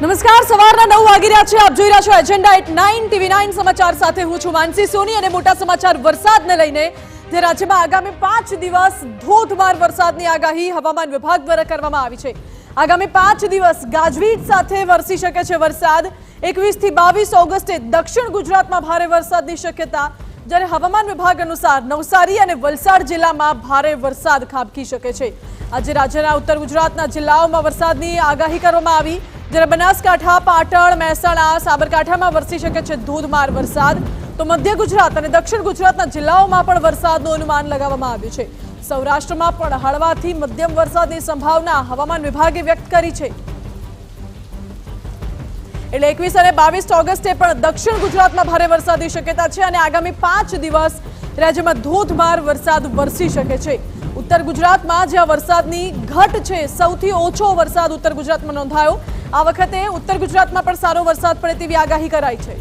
નમસ્કાર, સવારના 9 વાગી રહ્યા છે. આપ જોઈ રહ્યા છો એજન્ડા એટ 9 TV9 સમાચાર સાથે હું છું માનસી સોની અને મોટા સમાચાર વરસાદને લઈને જે રાજ્યમાં આગામી 5 દિવસ ધોધમાર વરસાદની આગાહી હવામાન વિભાગ દ્વારા કરવામાં આવી છે. આગામી 5 દિવસ ગાજવીજ સાથે વરસી શકે છે વરસાદ. 21 થી 22 ઓગસ્ટે દક્ષિણ ગુજરાતમાં ભારે વરસાદની શક્યતા, જ્યારે હવામાન વિભાગ અનુસાર નવસારી અને વલસાડ જિલ્લામાં ભારે વરસાદ ખાબકી શકે છે. આજે રાજ્યના ઉત્તર ગુજરાતના જિલ્લાઓમાં વરસાદની આગાહી કરવામાં આવી, જ્યારે બનાસકાંઠા, પાટણ, મહેસાણા, સાબરકાંઠામાં વરસી શકે છે ધોધમાર વરસાદ. તો મધ્ય ગુજરાત અને દક્ષિણ ગુજરાતના જિલ્લાઓમાં પણ વરસાદનું અનુમાન લગાવવામાં આવ્યું છે. સૌરાષ્ટ્રમાં પણ હળવાથી મધ્યમ વરસાદની સંભાવના હવામાન વિભાગે વ્યક્ત કરી છે. એટલે 21 અને 22 ઓગસ્ટે પણ દક્ષિણ ગુજરાતમાં ભારે વરસાદની શક્યતા છે અને આગામી 5 દિવસ રાજ્યમાં ધોધમાર વરસાદ વરસી શકે છે. ઉત્તર ગુજરાતમાં જ્યાં વરસાદની ઘટ છે, સૌથી ઓછો વરસાદ ઉત્તર ગુજરાતમાં નોંધાયો. આ વખતે ઉત્તર ગુજરાતમાં પણ સારો વરસાદ પડે તેવી આગાહી કરાઈ છે.